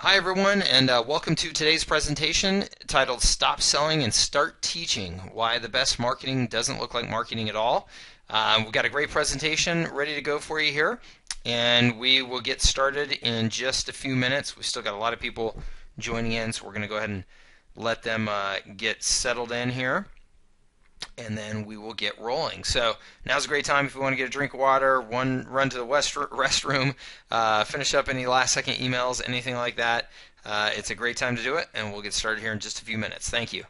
Hi, everyone, and welcome to today's presentation titled Stop Selling and Start Teaching Why the Best Marketing Doesn't Look Like Marketing at All. We've got a great presentation ready to go for you here, and we will get started in just a few minutes. We've still got a lot of people joining in, so we're going to go ahead and let them get settled in here, and then we will get rolling. So now's a great time if you want to get a drink of water, run to the restroom, finish up any last second emails, anything like that. It's a great time to do it, and we'll get started here in just a few minutes. Thank you.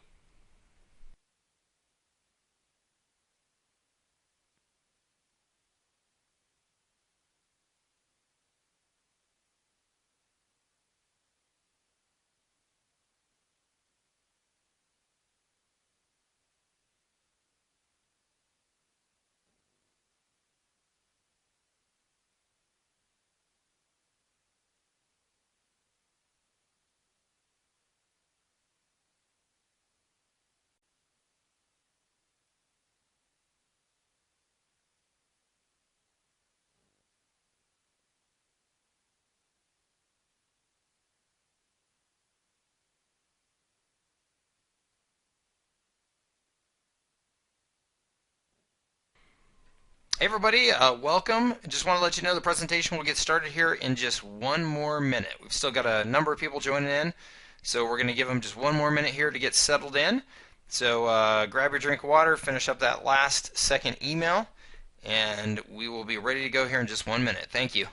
Hey everybody, welcome. Just want to let you know the presentation will get started here in just one more minute. We've still got a number of people joining in, so we're going to give them just one more minute here to get settled in. So grab your drink of water, finish up that last second email, and we will be ready to go here in just 1 minute. Thank you.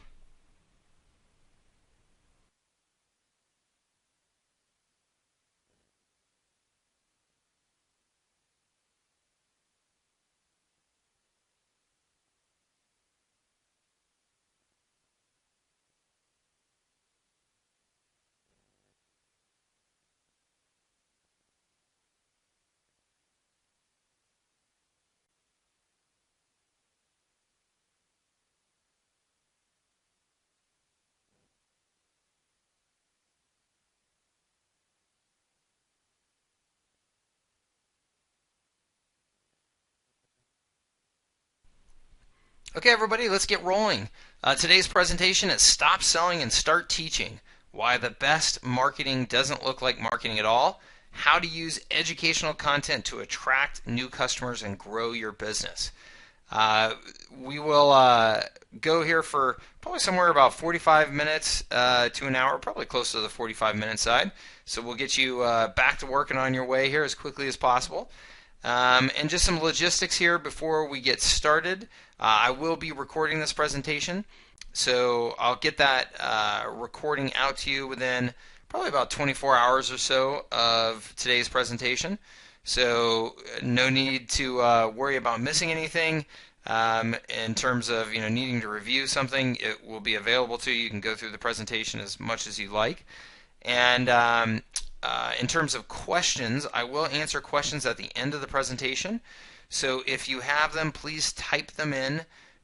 Okay, everybody, let's get rolling. Today's presentation is Stop Selling and Start Teaching Why the Best Marketing Doesn't Look Like Marketing at All. How to use educational content to attract new customers and grow your business. Uh, we will go here for probably somewhere about 45 minutes to an hour, probably close to the 45-minute side. So we'll get you back to working on your way here as quickly as possible. And just some logistics here before we get started. I will be recording this presentation, so I'll get that recording out to you within probably about 24 hours or so of today's presentation. So no need to worry about missing anything. In terms of needing to review something, it will be available to you. You can go through the presentation as much as you like. And in terms of questions, I will answer questions at the end of the presentation. So if you have them, please type them in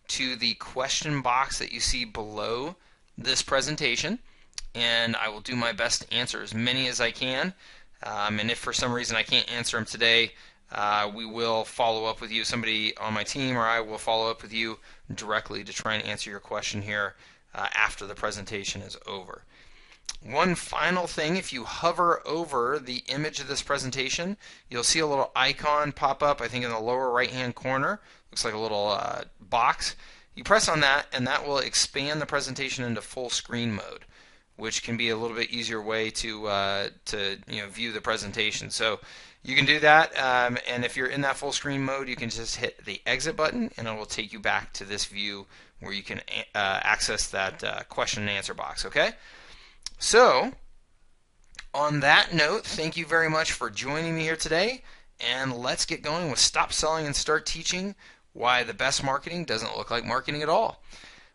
to the question box that you see below this presentation, and I will do my best to answer as many as I can. And if for some reason I can't answer them today, we will follow up with you. Somebody on my team or I will follow up with you directly to try and answer your question here after the presentation is over. One final thing, if you hover over the image of this presentation, you'll see a little icon pop up, I think in the lower right hand corner. Looks like a little box. You press on that and that will expand the presentation into full screen mode, which can be a little bit easier way to view the presentation. So you can do that, and if you're in that full screen mode, you can just hit the exit button and it will take you back to this view where you can access that question and answer box. Okay? So, on that note, thank you very much for joining me here today, and let's get going with Stop Selling and Start Teaching Why the Best Marketing Doesn't Look Like Marketing at All.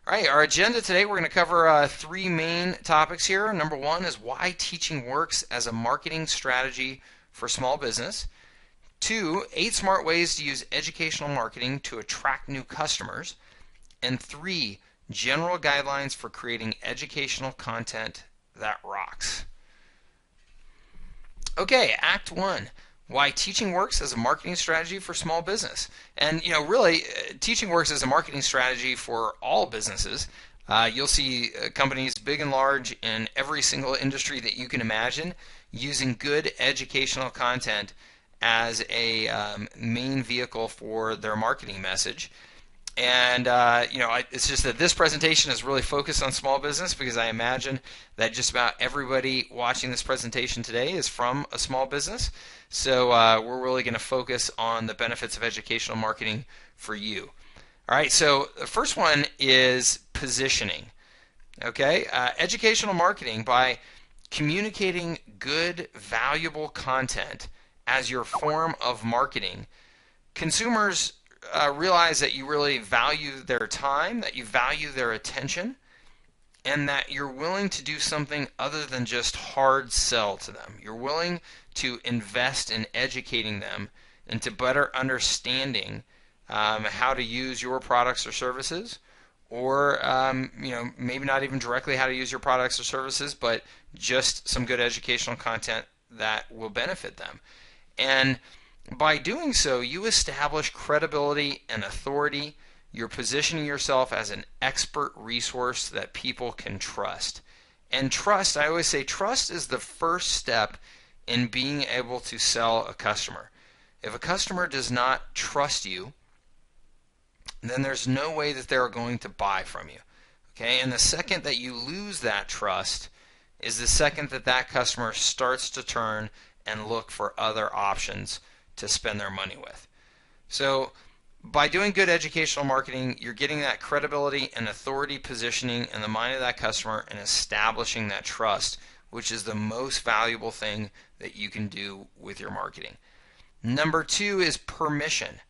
All right, our agenda today, we're going to cover three main topics here. Number one is why teaching works as a marketing strategy for small business. Two, 8 smart ways to use educational marketing to attract new customers. And 3, general guidelines for creating educational content that rocks. Okay, Act 1. Why teaching works as a marketing strategy for small business. And really, teaching works as a marketing strategy for all businesses. You'll see companies big and large in every single industry that you can imagine using good educational content as a main vehicle for their marketing message. And it's just that this presentation is really focused on small business because I imagine that just about everybody watching this presentation today is from a small business. So we're really going to focus on the benefits of educational marketing for you. All right, so the first one is positioning. Okay, educational marketing, by communicating good, valuable content as your form of marketing, consumers realize that you really value their time, that you value their attention, and that you're willing to do something other than just hard sell to them. You're willing to invest in educating them into better understanding how to use your products or services, or maybe not even directly how to use your products or services, but just some good educational content that will benefit them. And by doing so, you establish credibility and authority. You're positioning yourself as an expert resource that people can trust. And trust, I always say, trust is the first step in being able to sell a customer. If a customer does not trust you, then there's no way that they're going to buy from you. Okay? And the second that you lose that trust is the second that that customer starts to turn and look for other options to spend their money with. So by doing good educational marketing, you're getting that credibility and authority positioning in the mind of that customer and establishing that trust, which is the most valuable thing that you can do with your marketing. Number two is permission.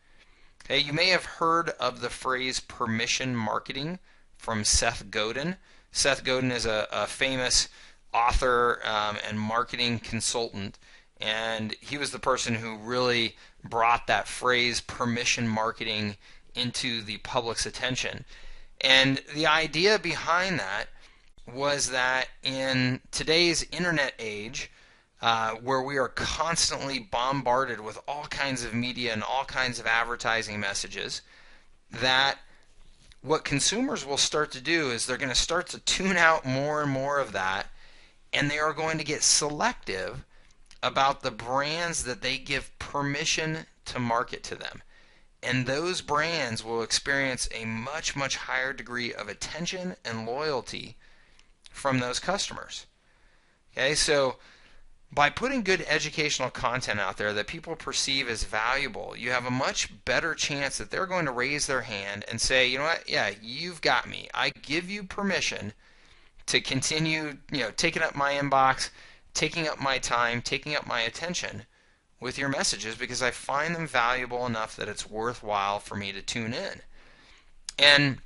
Okay, you may have heard of the phrase permission marketing from Seth Godin. Seth Godin is a famous author and marketing consultant, and he was the person who really brought that phrase permission marketing into the public's attention. And the idea behind that was that in today's internet age, where we are constantly bombarded with all kinds of media and all kinds of advertising messages, that what consumers will start to do is they're going to start to tune out more and more of that, and they are going to get selective about the brands that they give permission to market to them. And those brands will experience a much, much higher degree of attention and loyalty from those customers. Okay, so by putting good educational content out there that people perceive as valuable, you have a much better chance that they're going to raise their hand and say, you know what, yeah, you've got me. I give you permission to continue, taking up my inbox, taking up my time, taking up my attention with your messages because I find them valuable enough that it's worthwhile for me to tune in. And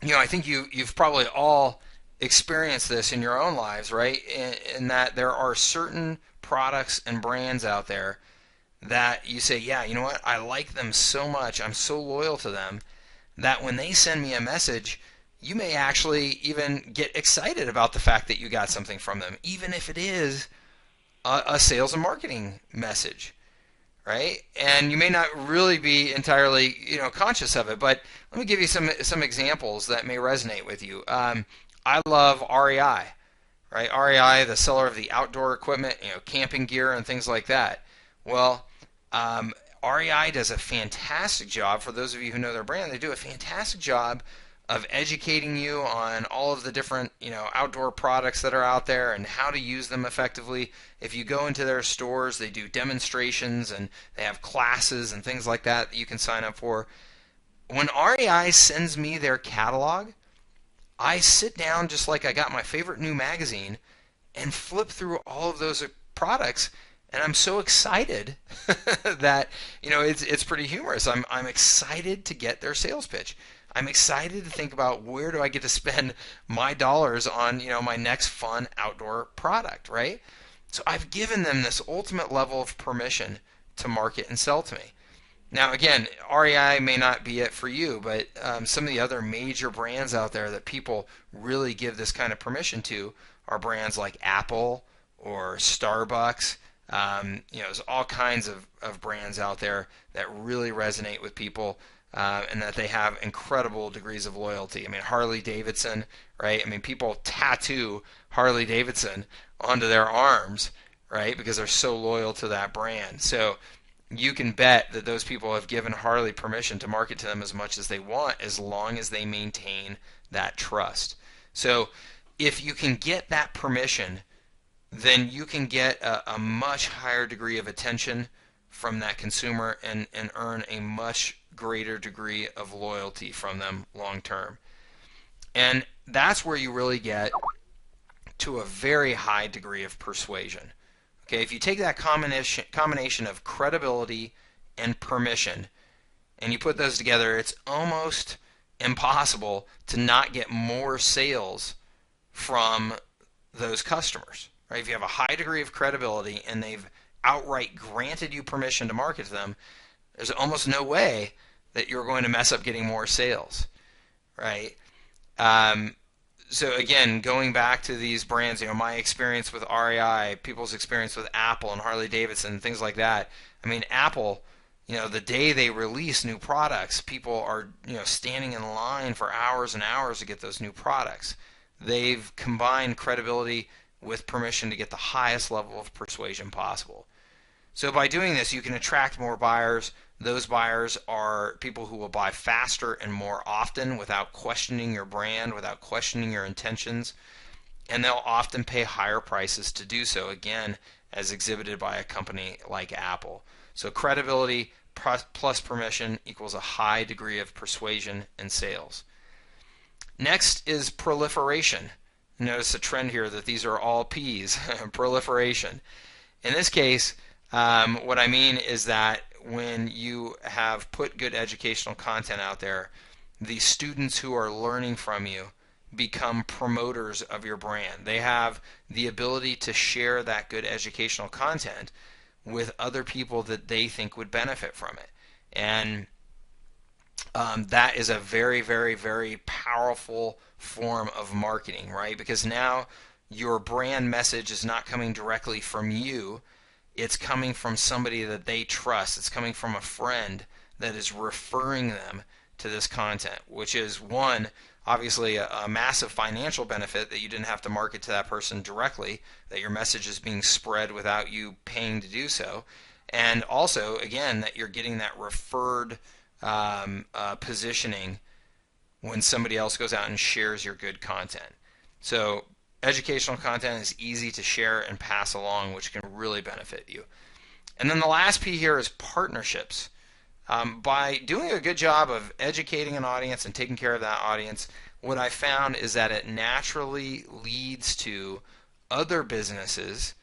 I think you've probably all experienced this in your own lives, right? In that there are certain products and brands out there that you say, yeah, you know what? I like them so much. I'm so loyal to them that when they send me a message, you may actually even get excited about the fact that you got something from them, even if it is a sales and marketing message, right? And you may not really be entirely, conscious of it. But let me give you some examples that may resonate with you. I love REI, right? REI, the seller of the outdoor equipment, camping gear and things like that. Well, REI does a fantastic job. For those of you who know their brand, they do a fantastic job of educating you on all of the different, outdoor products that are out there and how to use them effectively. If you go into their stores, they do demonstrations and they have classes and things like that that you can sign up for. When REI sends me their catalog, I sit down just like I got my favorite new magazine and flip through all of those products, and I'm so excited that it's pretty humorous. I'm excited to get their sales pitch. I'm excited to think about where do I get to spend my dollars on my next fun outdoor product, right? So I've given them this ultimate level of permission to market and sell to me. Now, again, REI may not be it for you, but some of the other major brands out there that people really give this kind of permission to are brands like Apple or Starbucks. There's all kinds of brands out there that really resonate with people. and that they have incredible degrees of loyalty. I mean, Harley Davidson, right? I mean, people tattoo Harley Davidson onto their arms, right? Because they're so loyal to that brand. So you can bet that those people have given Harley permission to market to them as much as they want, as long as they maintain that trust. So if you can get that permission, then you can get a much higher degree of attention from that consumer and earn a much greater degree of loyalty from them long term. And that's where you really get to a very high degree of persuasion. Okay, if you take that combination of credibility and permission and you put those together, it's almost impossible to not get more sales from those customers. Right? If you have a high degree of credibility and they've outright granted you permission to market to them, there's almost no way that you're going to mess up getting more sales, right? So again, going back to these brands, my experience with REI, people's experience with Apple and Harley Davidson, things like that. I mean, Apple, the day they release new products, people are, standing in line for hours and hours to get those new products. They've combined credibility with permission to get the highest level of persuasion possible. So by doing this, you can attract more buyers. Those buyers are people who will buy faster and more often without questioning your brand, without questioning your intentions, and they'll often pay higher prices to do so, again, as exhibited by a company like Apple. So credibility plus permission equals a high degree of persuasion and sales. Next is proliferation. Notice a trend here that these are all P's, proliferation. In this case, what I mean is that when you have put good educational content out there, the students who are learning from you become promoters of your brand. They have the ability to share that good educational content with other people that they think would benefit from it. And that is a very, very, very powerful form of marketing, right? Because now your brand message is not coming directly from you. It's coming from somebody that they trust. It's coming from a friend that is referring them to this content, which is, one, obviously a massive financial benefit that you didn't have to market to that person directly, that your message is being spread without you paying to do so. And also, again, that you're getting that referred positioning when somebody else goes out and shares your good content. So educational content is easy to share and pass along, which can really benefit you. And then the last P here is partnerships. By doing a good job of educating an audience and taking care of that audience, what I found is that it naturally leads to other businesses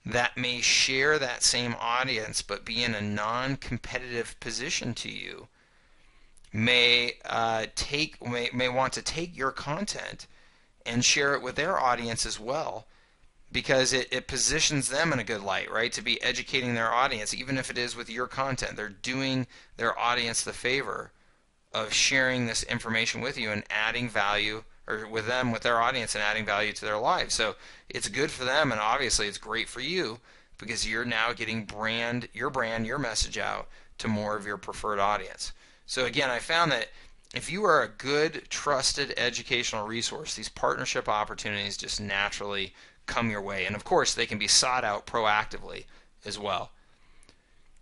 that may share that same audience but be in a non-competitive position to you, may want to take your content and share it with their audience as well, because it positions them in a good light, right? To be educating their audience, even if it is with your content. They're doing their audience the favor of sharing this information with you and adding value, or with their audience, and adding value to their lives. So it's good for them, and obviously it's great for you, because you're now getting your message out to more of your preferred audience. So again, I found that if you are a good, trusted educational resource, these partnership opportunities just naturally come your way. And of course, they can be sought out proactively as well.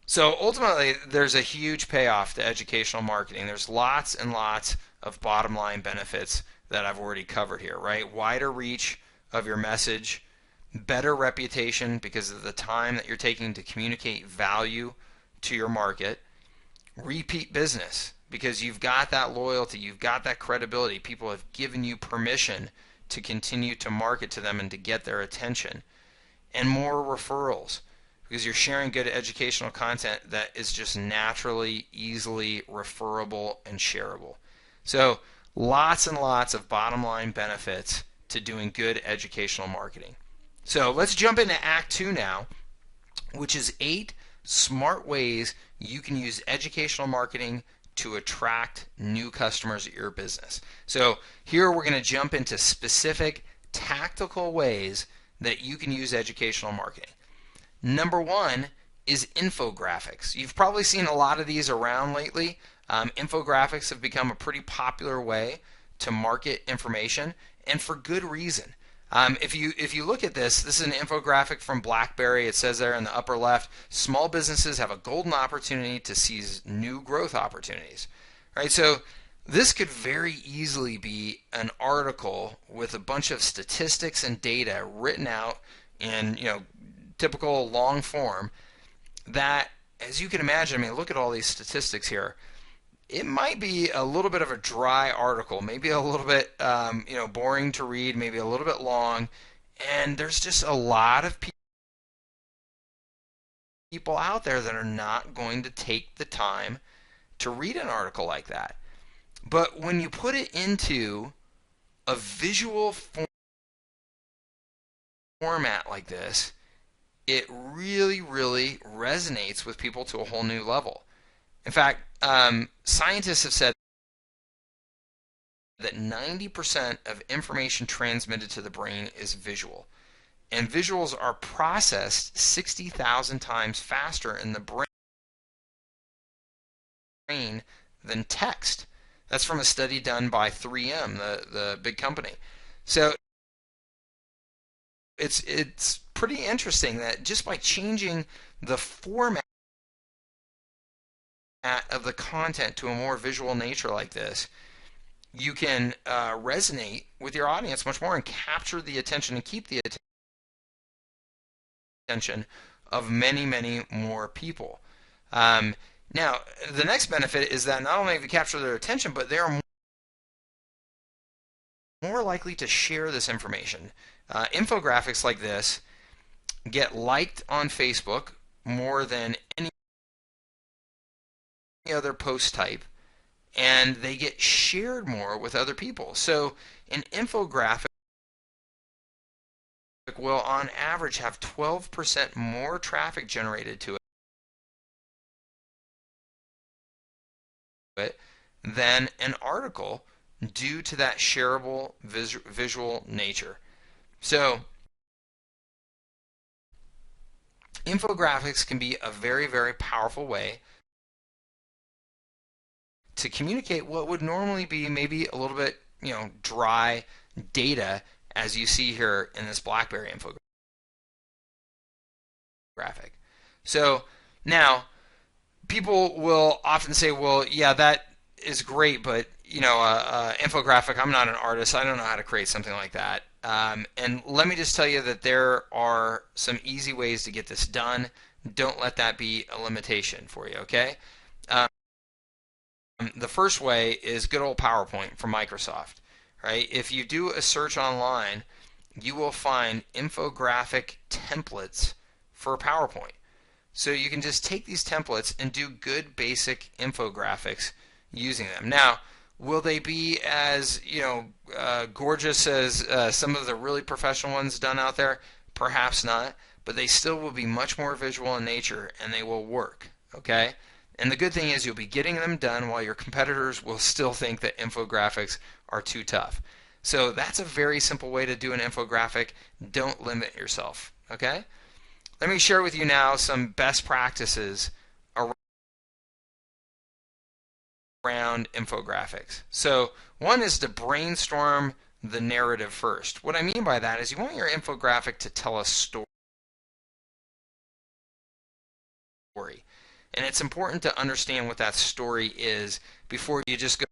So ultimately, there's a huge payoff to educational marketing. There's lots and lots of bottom line benefits that I've already covered here, right? Wider reach of your message, better reputation because of the time that you're taking to communicate value to your market, repeat business because you've got that loyalty, you've got that credibility. People have given you permission to continue to market to them and to get their attention, and more referrals because you're sharing good educational content that is just naturally, easily referable and shareable. So lots and lots of bottom line benefits to doing good educational marketing. So let's jump into Act 2 now, which is 8 smart ways you can use educational marketing to attract new customers at your business. So here we're going to jump into specific tactical ways that you can use educational marketing. Number 1 is infographics. You've probably seen a lot of these around lately. Infographics have become a pretty popular way to market information, and for good reason. If you look at this, this is an infographic from BlackBerry. It says there in the upper left, small businesses have a golden opportunity to seize new growth opportunities. Right? So this could very easily be an article with a bunch of statistics and data written out in typical long form that, as you can imagine, I mean, look at all these statistics here. It might be a little bit of a dry article, maybe a little bit boring to read, maybe a little bit long, and there's just a lot of people out there that are not going to take the time to read an article like that. But when you put it into a visual format like this, it really, really resonates with people to a whole new level. In fact, scientists have said that 90% of information transmitted to the brain is visual. And visuals are processed 60,000 times faster in the brain than text. That's from a study done by 3M, the big company. So it's pretty interesting that just by changing the format of the content to a more visual nature like this, you can resonate with your audience much more and capture the attention and keep the attention of many, many more people. Now, the next benefit is that not only have you captured their attention, but they are more likely to share this information. Infographics like this get liked on Facebook more than any other post type, and they get shared more with other people. So an infographic will on average have 12% more traffic generated to it than an article due to that shareable visual nature. So infographics can be a very, very powerful way to communicate what would normally be maybe a little bit, dry data, as you see here in this BlackBerry infographic. So now people will often say, well, yeah, that is great, but infographic, I'm not an artist, I don't know how to create something like that. And let me just tell you that there are some easy ways to get this done. Don't let that be a limitation for you, okay? The first way is good old PowerPoint from Microsoft, right? If you do a search online, you will find infographic templates for PowerPoint. So you can just take these templates and do good basic infographics using them. Now, will they be as gorgeous as some of the really professional ones done out there? Perhaps not, but they still will be much more visual in nature, and they will work. Okay. And the good thing is you'll be getting them done while your competitors will still think that infographics are too tough. So that's a very simple way to do an infographic. Don't limit yourself. Okay. Let me share with you now some best practices around infographics. So one is to brainstorm the narrative first. What I mean by that is you want your infographic to tell a story. And it's important to understand what that story is before you just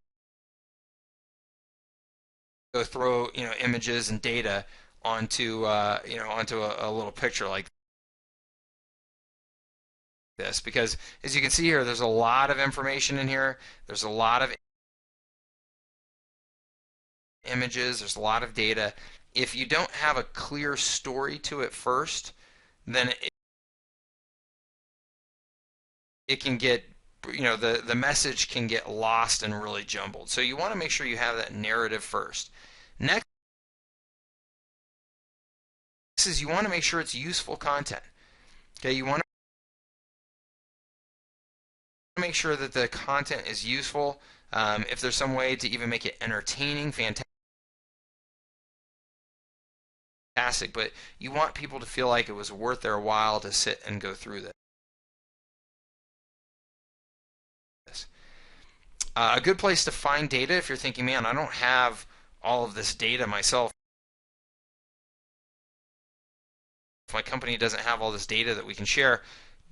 go throw images and data onto onto a little picture like this, because as you can see here, there's a lot of information in here. There's a lot of images. There's a lot of data. If you don't have a clear story to it first, then it can get, the message can get lost and really jumbled. So you want to make sure you have that narrative first. Next is you want to make sure it's useful content. Okay, you want to make sure that the content is useful. If there's some way to even make it entertaining, fantastic. But you want people to feel like it was worth their while to sit and go through this. A good place to find data if you're thinking, man, I don't have all of this data myself. If my company doesn't have all this data that we can share,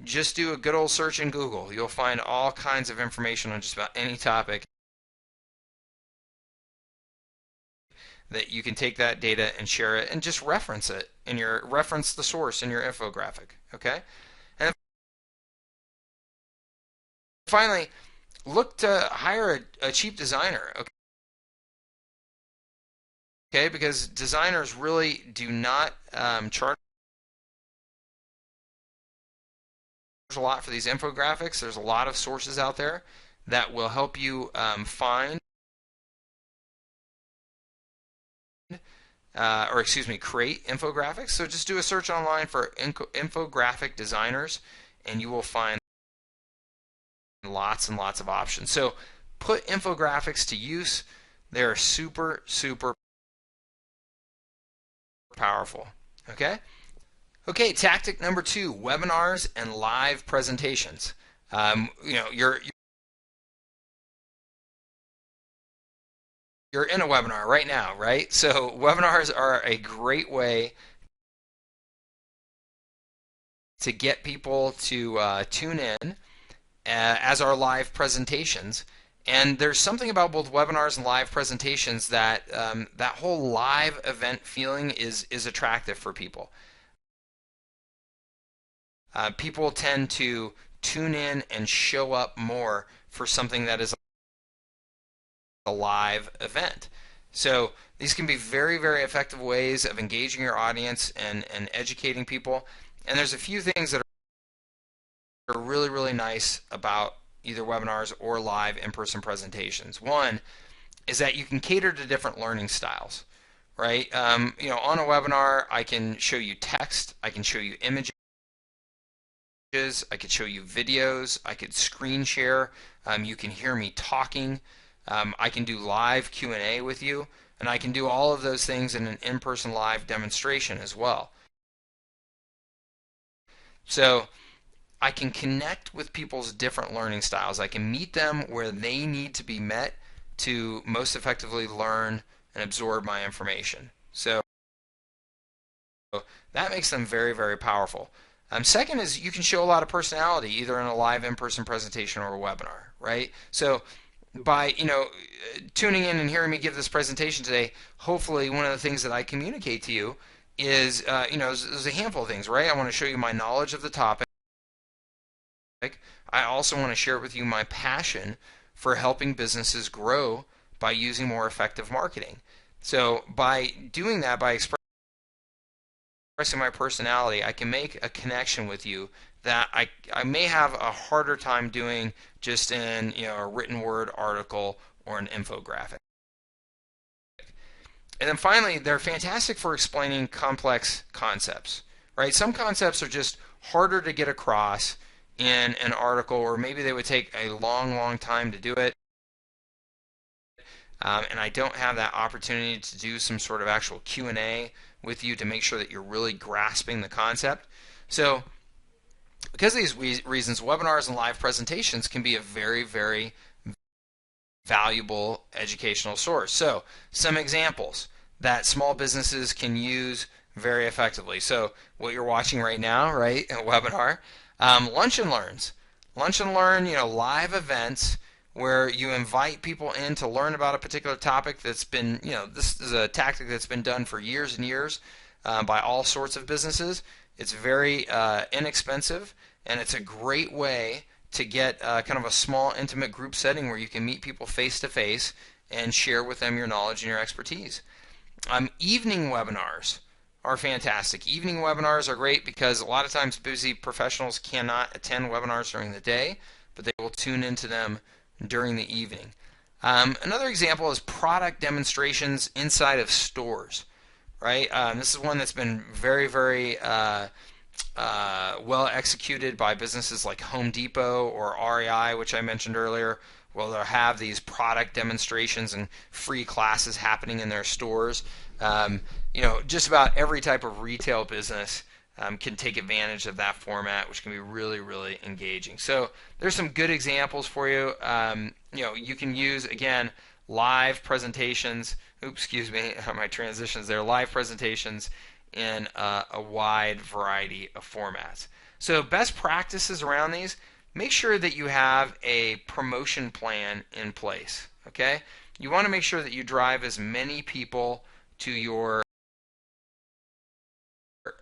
just do a good old search in Google. You'll find all kinds of information on just about any topic that you can take that data and share it and just reference it in your reference the source in your infographic. Okay? And finally, look to hire a cheap designer. Okay, because designers really do not charge a lot for these infographics. There's a lot of sources out there that will help you find or excuse me, create infographics. So just do a search online for infographic designers, and you will find lots and lots of options. So put infographics to use. They're super, super powerful. Okay? Okay, tactic number 2, webinars and live presentations. You're in a webinar right now, right? So webinars are a great way to get people to tune in as our live presentations. And there's something about both webinars and live presentations that that whole live event feeling is attractive for people. People tend to tune in and show up more for something that is a live event. So these can be very, very effective ways of engaging your audience and educating people. And there's a few things that are really, really nice about either webinars or live in-person presentations. One is that you can cater to different learning styles, right? On a webinar, I can show you text, I can show you images, I could show you videos, I could screen share, you can hear me talking, I can do live Q&A with you, and I can do all of those things in an in-person live demonstration as well. So I can connect with people's different learning styles. I can meet them where they need to be met to most effectively learn and absorb my information. So that makes them very, very powerful. Second is you can show a lot of personality either in a live in-person presentation or a webinar, right? So by tuning in and hearing me give this presentation today, hopefully one of the things that I communicate to you is there's a handful of things, right? I want to show you my knowledge of the topic. I also want to share with you my passion for helping businesses grow by using more effective marketing. So by doing that, by expressing my personality, I can make a connection with you that I may have a harder time doing just in a written word article or an infographic. And then finally, they're fantastic for explaining complex concepts, right? Some concepts are just harder to get across in an article, or maybe they would take a long, long time to do it. And I don't have that opportunity to do some sort of actual Q&A with you to make sure that you're really grasping the concept. So because of these reasons, webinars and live presentations can be a very, very valuable educational source. So some examples that small businesses can use very effectively. So what you're watching right now, right, a webinar, lunch and learns. Lunch and learn, live events where you invite people in to learn about a particular topic that's been, this is a tactic that's been done for years and years by all sorts of businesses. It's very inexpensive, and it's a great way to get kind of a small, intimate group setting where you can meet people face to face and share with them your knowledge and your expertise. Evening webinars are fantastic. Evening webinars are great because a lot of times busy professionals cannot attend webinars during the day, but they will tune into them during the evening. Another example is product demonstrations inside of stores, right? This is one that's been very, very well executed by businesses like Home Depot or REI, which I mentioned earlier. Well, they'll have these product demonstrations and free classes happening in their stores. Just about every type of retail business can take advantage of that format, which can be really, really engaging. So there's some good examples for you. You can use, again, live presentations. Oops, excuse me, my transitions there. Live presentations in a wide variety of formats. So best practices around these, make sure that you have a promotion plan in place. Okay? You want to make sure that you drive as many people to your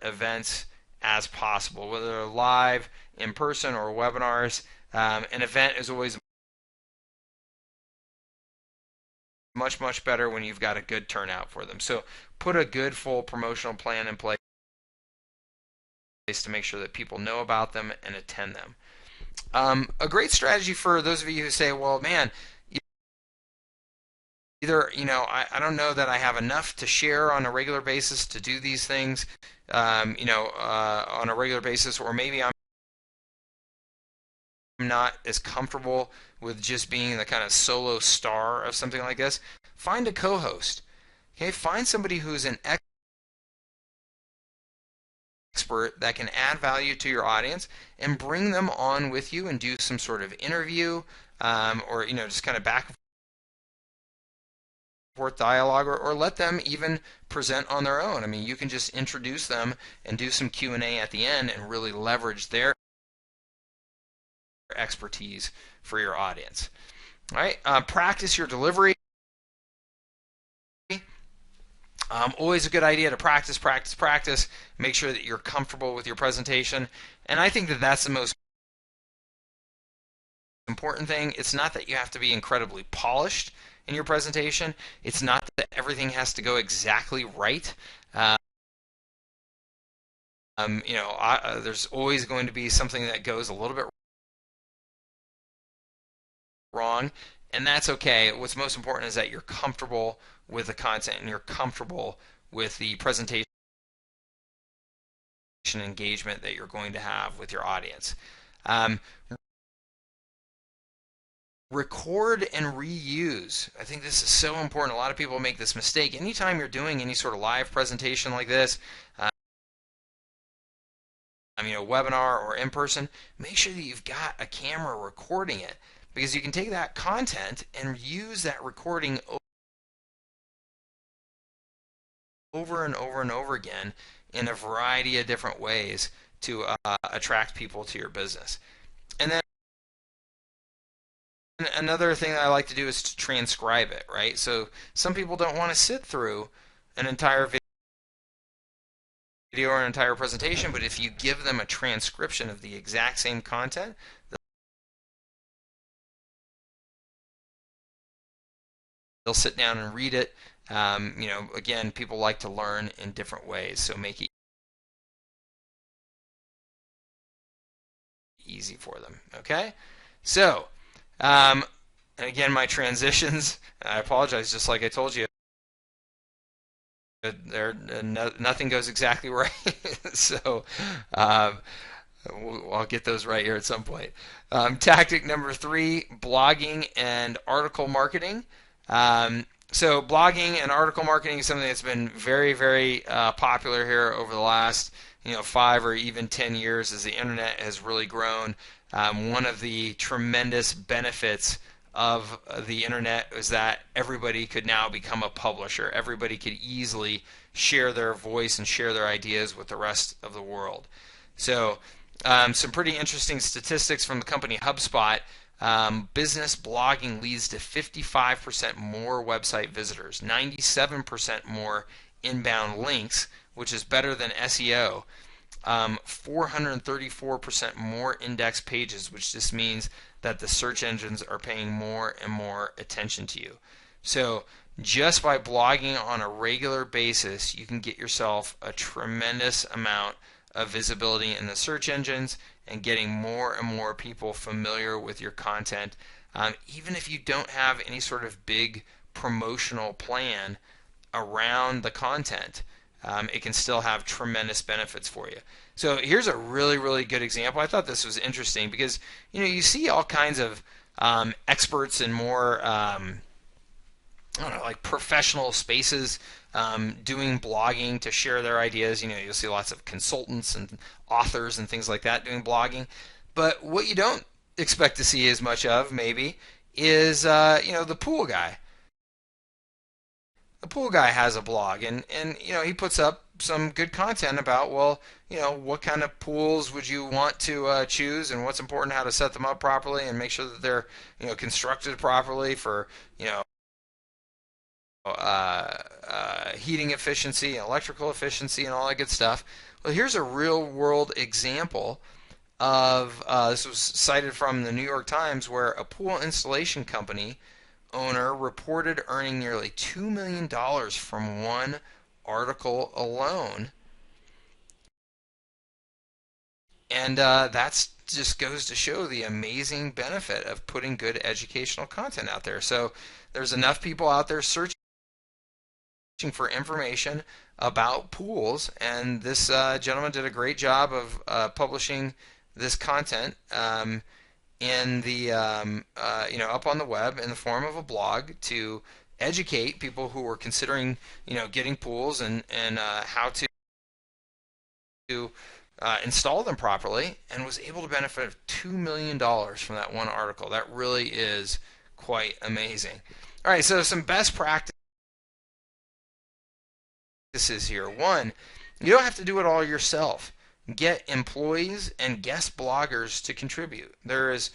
events as possible, whether they're live, in person, or webinars. An event is always much, much better when you've got a good turnout for them. So put a good full promotional plan in place to make sure that people know about them and attend them. A great strategy for those of you who say, well, man, either, I don't know that I have enough to share on a regular basis to do these things, on a regular basis, or maybe I'm not as comfortable with just being the kind of solo star of something like this. Find a co-host. Okay, find somebody who's an expert that can add value to your audience, and bring them on with you and do some sort of interview, or just kind of back and forth dialogue, or let them even present on their own. I mean, you can just introduce them and do some Q&A at the end and really leverage their expertise for your audience. All right, practice your delivery. Always a good idea to practice, practice, practice. Make sure that you're comfortable with your presentation. And I think that that's the most important thing. It's not that you have to be incredibly polished in your presentation. It's not that everything has to go exactly right. There's always going to be something that goes a little bit wrong, and that's okay. What's most important is that you're comfortable with the content and you're comfortable with the presentation engagement that you're going to have with your audience. Record and reuse. I think this is so important. A lot of people make this mistake. Anytime you're doing any sort of live presentation like this, webinar or in person, make sure that you've got a camera recording it, because you can take that content and use that recording over and over and over again in a variety of different ways to attract people to your business. And then another thing that I like to do is to transcribe it, right? So some people don't want to sit through an entire video or an entire presentation, but if you give them a transcription of the exact same content, they'll sit down and read it. Again, people like to learn in different ways, so make it easy for them. Okay? So, and again, my transitions, I apologize, just like I told you, nothing goes exactly right. So, I'll get those right here at some point. Tactic number 3, blogging and article marketing. So blogging and article marketing is something that's been very, very popular here over the last 5 or even 10 years as the internet has really grown. One of the tremendous benefits of the internet is that everybody could now become a publisher. Everybody could easily share their voice and share their ideas with the rest of the world. So some pretty interesting statistics from the company HubSpot. Business blogging leads to 55% more website visitors, 97% more inbound links, which is better than SEO, 434% more index pages, which just means that the search engines are paying more and more attention to you. So just by blogging on a regular basis, you can get yourself a tremendous amount of visibility in the search engines and getting more and more people familiar with your content. Even if you don't have any sort of big promotional plan around the content, it can still have tremendous benefits for you. So here's a really, really good example. I thought this was interesting because you see all kinds of experts and more I don't know, like professional spaces doing blogging to share their ideas. You'll see lots of consultants and authors and things like that doing blogging. But what you don't expect to see as much of, maybe, is the pool guy. The pool guy has a blog, and he puts up some good content about, well, what kind of pools would you want to choose, and what's important, how to set them up properly, and make sure that they're constructed properly for you know heating efficiency and electrical efficiency and all that good stuff. Well, here's a real world example of this was cited from the New York Times, where a pool installation company owner reported earning nearly $2 million from one article alone. And that's just goes to show the amazing benefit of putting good educational content out there. So there's enough people out there searching for information about pools, and this gentleman did a great job of publishing this content in the up on the web in the form of a blog to educate people who were considering getting pools, and how to install them properly, and was able to benefit $2 million from that one article. That really is quite amazing. All right, so some best practices here. One, you don't have to do it all yourself. Get employees and guest bloggers to contribute. There is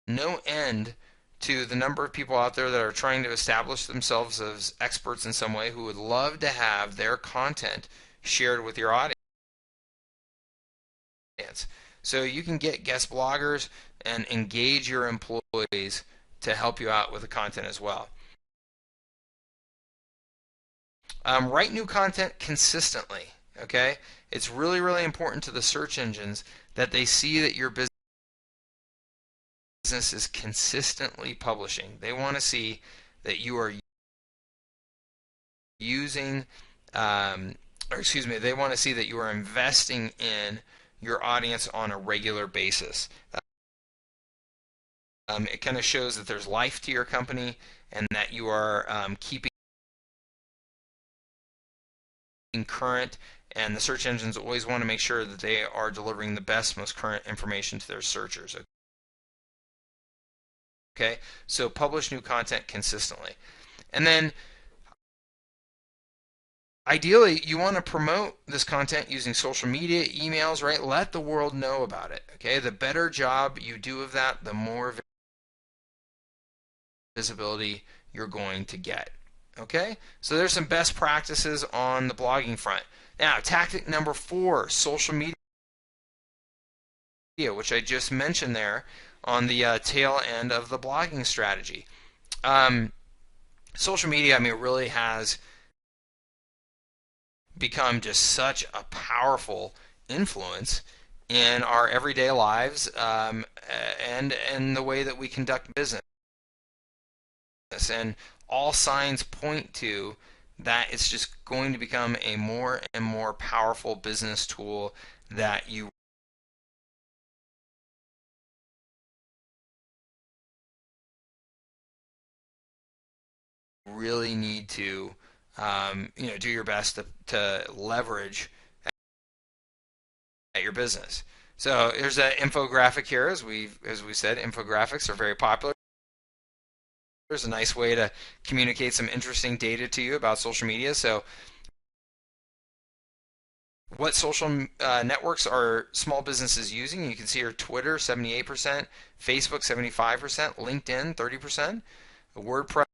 no end to the number of people out there that are trying to establish themselves as experts in some way, who would love to have their content shared with your audience. So you can get guest bloggers and engage your employees to help you out with the content as well. Write new content consistently. Okay, it's really, really important to the search engines that they see that your business is consistently publishing. They want to see that you are using, or excuse me, they want to see that you are investing in your audience on a regular basis. It kind of shows that there's life to your company, and that you are keeping current, and the search engines always want to make sure that they are delivering the best, most current information to their searchers. Okay, so publish new content consistently. And then ideally, you want to promote this content using social media, emails, right? Let the world know about it. Okay, the better job you do of that, the more visibility you're going to get. Okay, so there's some best practices on the blogging front. Now, tactic number 4, social media, which I just mentioned there on the tail end of the blogging strategy. Social media, I mean, really has become just such a powerful influence in our everyday lives, and in the way that we conduct business. And all signs point to that it's just going to become a more and more powerful business tool that you really need to do your best to leverage at your business. So here's an infographic here. As we said, infographics are very popular. There's a nice way to communicate some interesting data to you about social media. So what social networks are small businesses using? You can see here Twitter 78%, Facebook 75%, LinkedIn 30%, WordPress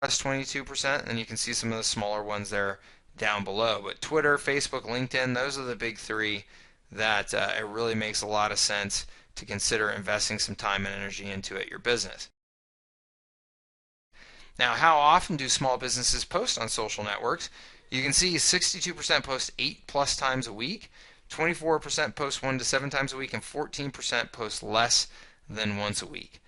22%, and you can see some of the smaller ones there down below. But Twitter, Facebook, LinkedIn, those are the big 3 that it really makes a lot of sense to consider investing some time and energy into at your business. Now, how often do small businesses post on social networks? You can see 62% post 8+ times a week, 24% post 1 to 7 times a week, and 14% post less than once a week.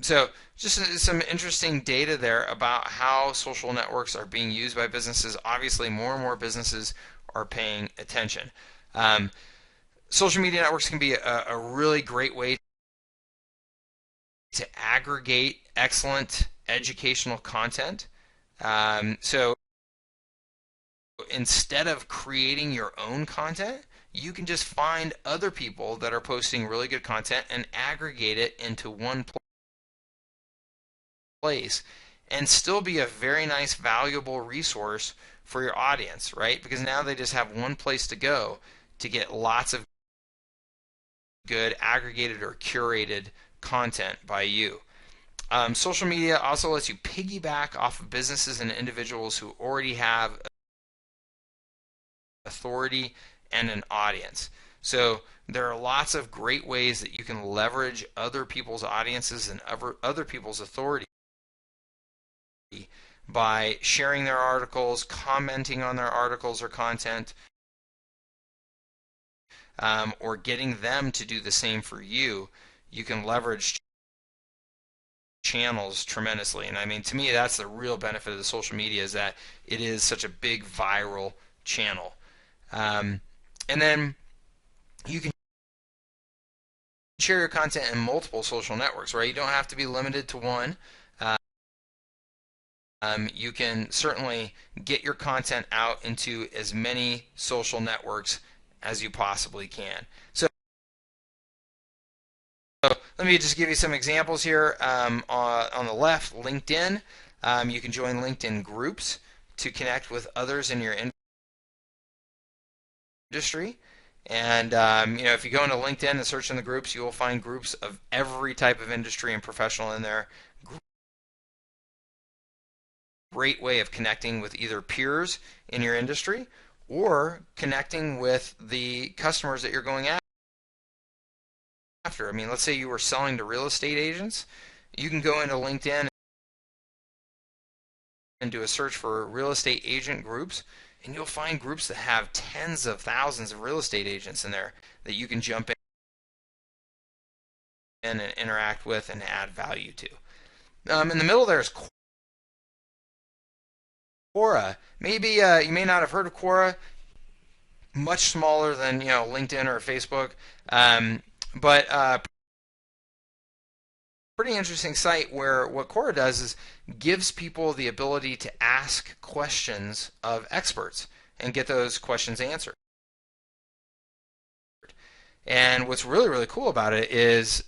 So just some interesting data there about how social networks are being used by businesses. Obviously, more and more businesses are paying attention. Social media networks can be a really great way to aggregate excellent educational content. So instead of creating your own content, you can just find other people that are posting really good content and aggregate it into one place and still be a very nice, valuable resource for your audience, right? Because now they just have one place to go to get lots of good aggregated or curated content by you. Social media also lets you piggyback off of businesses and individuals who already have authority and an audience. So there are lots of great ways that you can leverage other people's audiences and other people's authority by sharing their articles, commenting on their articles or content, or getting them to do the same for you. You can leverage channels tremendously. And I mean, to me, that's the real benefit of the social media, is that it is such a big viral channel. And then you can share your content in multiple social networks, right? You don't have to be limited to one. You can certainly get your content out into as many social networks as you possibly can. So let me just give you some examples here. On the left, LinkedIn. You can join LinkedIn groups to connect with others in your industry. And if you go into LinkedIn and search in the groups, you will find groups of every type of industry and professional in there. Great way of connecting with either peers in your industry or connecting with the customers that you're going after. I mean, let's say you were selling to real estate agents. You can go into LinkedIn and do a search for real estate agent groups, and you'll find groups that have tens of thousands of real estate agents in there that you can jump in and interact with and add value to. In the middle there is Quora. Maybe you may not have heard of Quora. Much smaller than LinkedIn or Facebook, but pretty interesting site where what Quora does is gives people the ability to ask questions of experts and get those questions answered. And what's really, really cool about it is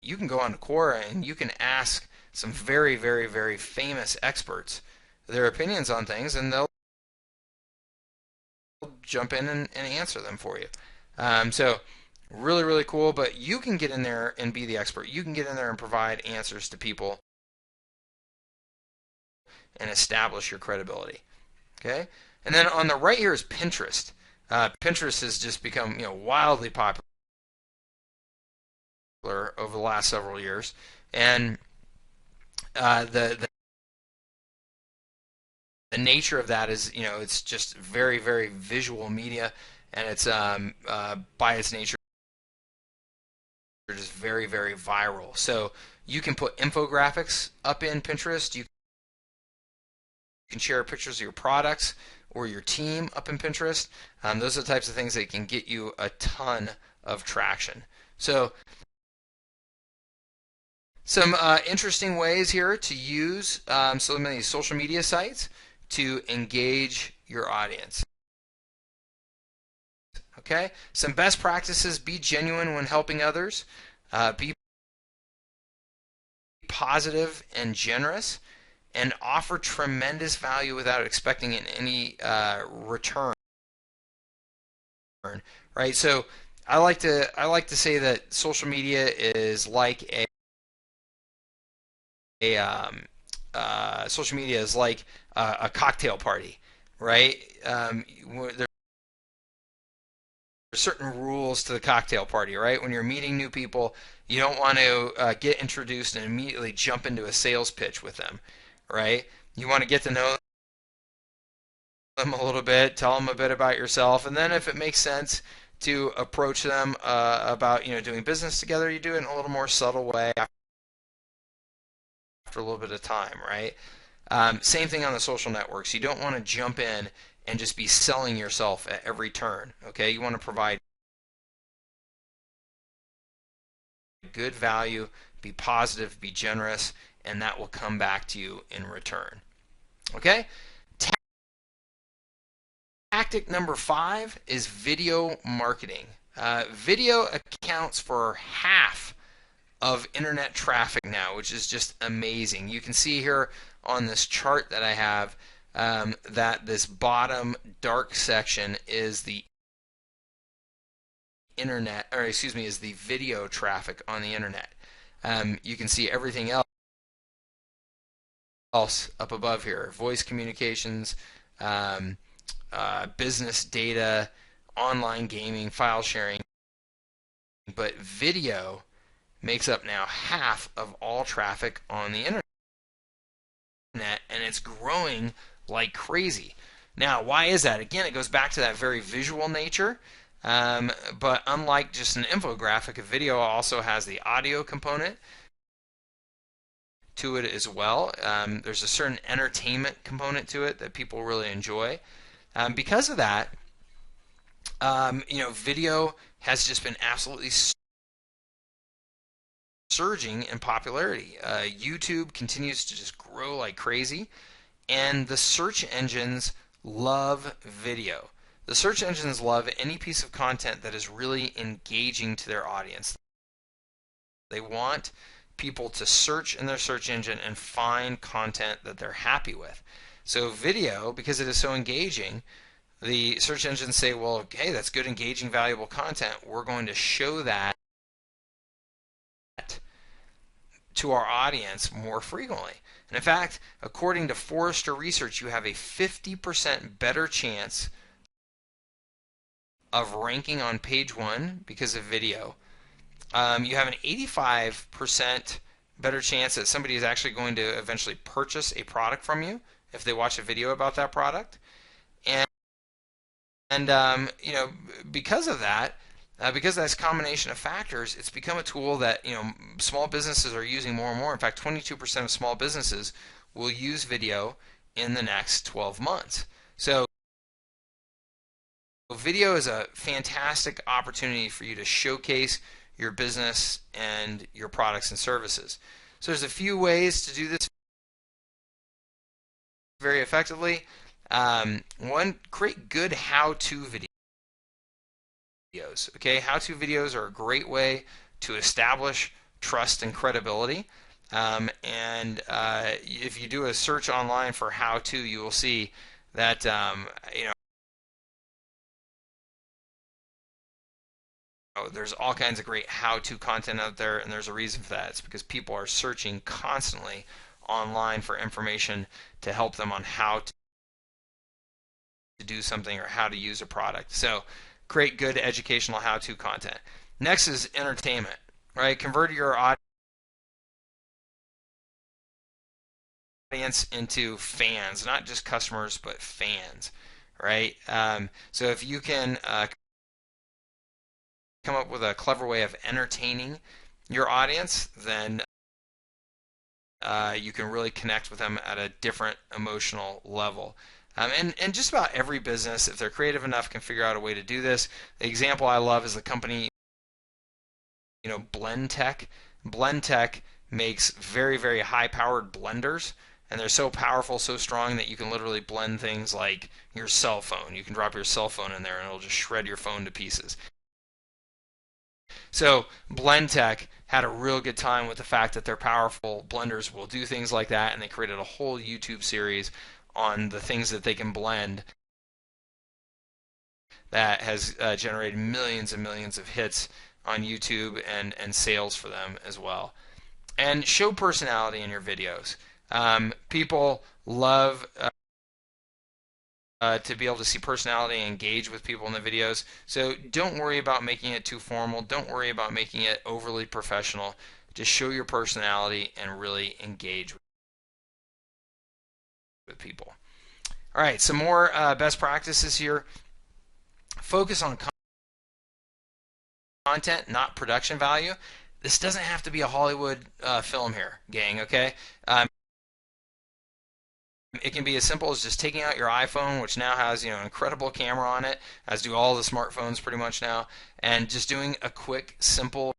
you can go on to Quora and you can ask some very, very, very famous experts their opinions on things, and they'll jump in and answer them for you. So really, really cool, but you can get in there and be the expert. You can get in there and provide answers to people and establish your credibility. Okay? And then on the right here is Pinterest. Pinterest has just become wildly popular over the last several years, and the nature of that is it's just very, very visual media, and it's by its nature just very, very viral. So you can put infographics up in Pinterest. You can share pictures of your products or your team up in Pinterest. Those are the types of things that can get you a ton of traction. So some interesting ways here to use some of these social media sites to engage your audience. Okay, some best practices: be genuine when helping others, be positive and generous, and offer tremendous value without expecting any return. Right. So I like to say that social media is like social media is like a cocktail party, right? There's certain rules to the cocktail party, right? When you're meeting new people, you don't want to get introduced and immediately jump into a sales pitch with them, right? You want to get to know them a little bit, tell them a bit about yourself, and then if it makes sense to approach them about doing business together, you do it in a little more subtle way after a little bit of time, right? Same thing on the social networks. You don't want to jump in and just be selling yourself at every turn. Okay, you want to provide good value, be positive, be generous, and that will come back to you in return. Okay? Tactic number 5 is video marketing. Video accounts for half of internet traffic now, which is just amazing. You can see here on this chart that I have that this bottom dark section is the internet, or excuse me, is the video traffic on the internet. You can see everything else up above here: voice communications, business data, online gaming, file sharing. But video makes up now half of all traffic on the internet, and it's growing like crazy. Now, why is that? Again, it goes back to that very visual nature. But unlike just an infographic, a video also has the audio component to it as well. There's a certain entertainment component to it that people really enjoy. Because of that, video has just been absolutely surging in popularity. YouTube continues to just grow like crazy, and the search engines love video. The search engines love any piece of content that is really engaging to their audience. They want people to search in their search engine and find content that they're happy with. So video, because it is so engaging, the search engines say, well, hey, that's good, engaging, valuable content. We're going to show that to our audience more frequently. And in fact, according to Forrester research, you have a 50% better chance of ranking on page 1 because of video. You have an 85% better chance that somebody is actually going to eventually purchase a product from you if they watch a video about that product. And because of that, because of this combination of factors, it's become a tool that small businesses are using more and more. In fact, 22% of small businesses will use video in the next 12 months. So video is a fantastic opportunity for you to showcase your business and your products and services. So there's a few ways to do this very effectively. One, create good how-to videos. Okay, how-to videos are a great way to establish trust and credibility. If you do a search online for how-to, you will see that there's all kinds of great how-to content out there, and there's a reason for that. It's because people are searching constantly online for information to help them on how to do something or how to use a product. So create good educational how-to content. Next is entertainment, right? Convert your audience into fans, not just customers, but fans, right? So if you can come up with a clever way of entertaining your audience, then you can really connect with them at a different emotional level. And just about every business, if they're creative enough, can figure out a way to do this. The example I love is the company, Blendtec. Blendtec makes very, very high-powered blenders, and they're so powerful, so strong that you can literally blend things like your cell phone. You can drop your cell phone in there, and it'll just shred your phone to pieces. So Blendtec had a real good time with the fact that their powerful blenders will do things like that, and they created a whole YouTube series on the things that they can blend that has generated millions and millions of hits on YouTube and sales for them as well. And show personality in your videos. People love to be able to see personality and engage with people in the videos. So don't worry about making it too formal. Don't worry about making it overly professional. Just show your personality and really engage with people. All right, some more best practices here. Focus on content, not production value. This doesn't have to be a Hollywood film here, gang, okay? It can be as simple as just taking out your iPhone, which now has an incredible camera on it, as do all the smartphones pretty much now, and just doing a quick, simple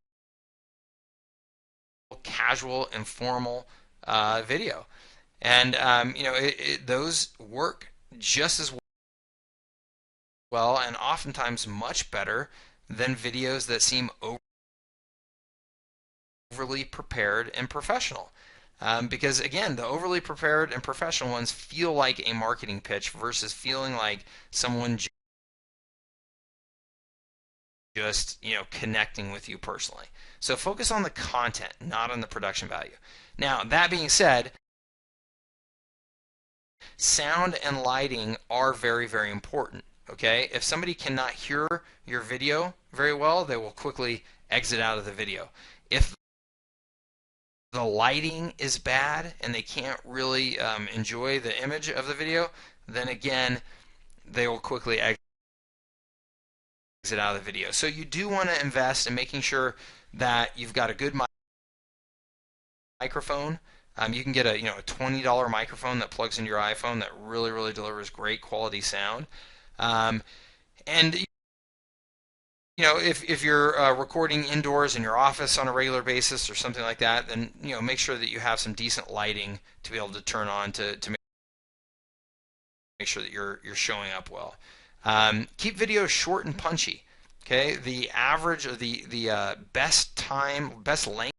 casual, informal video. And those work just as well, and oftentimes much better than videos that seem overly prepared and professional. Because again, the overly prepared and professional ones feel like a marketing pitch versus feeling like someone just connecting with you personally. So focus on the content, not on the production value. Now, that being said, sound and lighting are very, very important. Okay, if somebody cannot hear your video very well, they will quickly exit out of the video. If the lighting is bad and they can't really enjoy the image of the video, then again, they will quickly exit out of the video. So you do want to invest in making sure that you've got a good microphone. You can get a $20 microphone that plugs into your iPhone that really, really delivers great quality sound. And if you're recording indoors in your office on a regular basis or something like that, then make sure that you have some decent lighting to be able to turn on to make sure that you're showing up well. Keep videos short and punchy. Okay, the average or the best length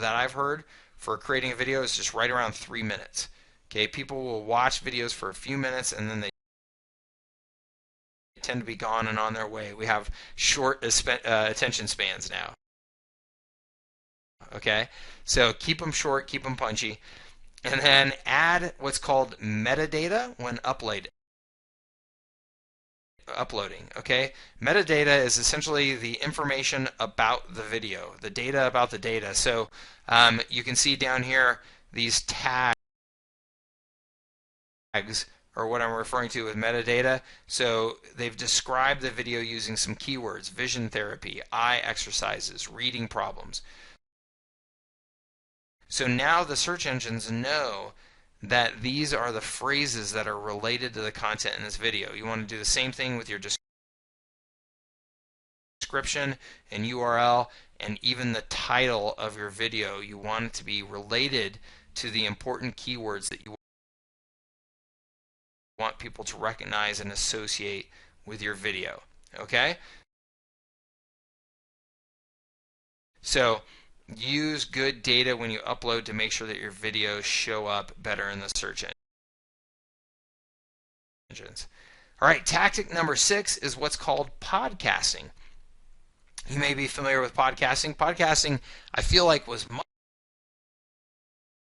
that I've heard for creating a video is just right around 3 minutes. Okay, people will watch videos for a few minutes and then they tend to be gone and on their way. We have short attention spans now. Okay, so keep them short, keep them punchy, and then add what's called metadata when uploading. Okay, metadata is essentially the information about the video, the data about the data. So you can see down here these tags or what I'm referring to with metadata. So they've described the video using some keywords: vision therapy, eye exercises, reading problems. So now the search engines know that these are the phrases that are related to the content in this video. You want to do the same thing with your description and URL and even the title of your video. You want it to be related to the important keywords that you want people to recognize and associate with your video. Okay? So use good data when you upload to make sure that your videos show up better in the search engines. All right, tactic number 6 is what's called podcasting. You may be familiar with podcasting. Podcasting, I feel like, was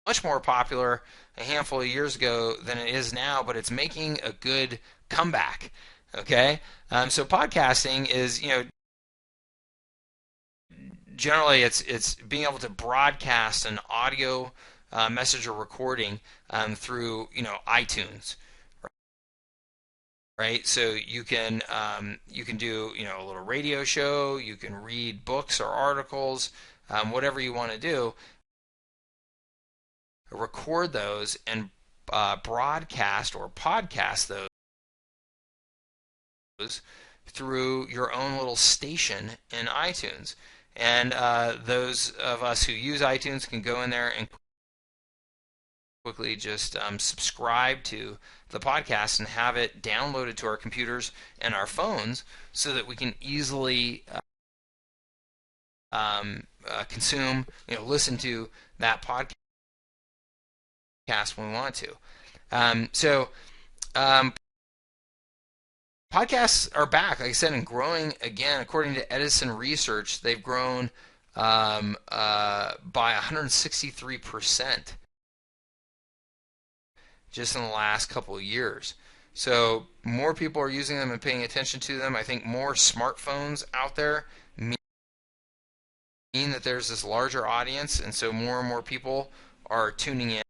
much more popular a handful of years ago than it is now, but it's making a good comeback. Okay, so podcasting is, generally it's being able to broadcast an audio message or recording through iTunes, right? So you can do a little radio show, you can read books or articles, whatever you want to do. Record those and broadcast or podcast those through your own little station in iTunes. And those of us who use iTunes can go in there and quickly just subscribe to the podcast and have it downloaded to our computers and our phones so that we can easily consume, listen to that podcast when we want to. Podcasts are back, like I said, and growing again. According to Edison Research, they've grown by 163% just in the last couple of years. So more people are using them and paying attention to them. I think more smartphones out there mean that there's this larger audience, and so more and more people are tuning in.